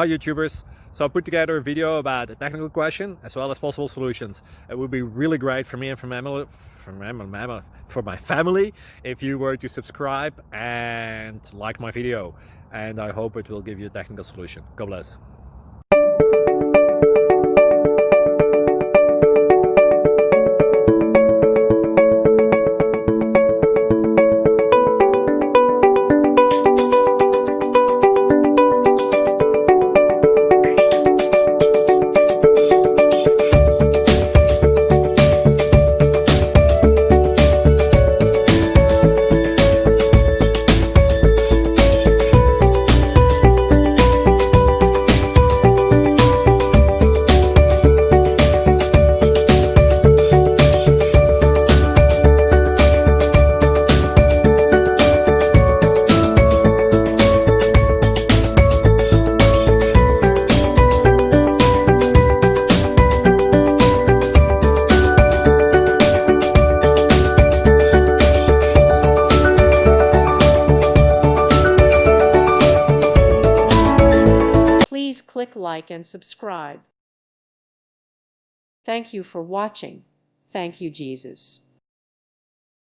Hi YouTubers. So I put together a video about a technical question as well as possible solutions. It would be really great for me and for my family if you were to subscribe and like my video, and I hope it will give you a technical solution. God bless. Please click like and subscribe. Thank you for watching. Thank you, Jesus.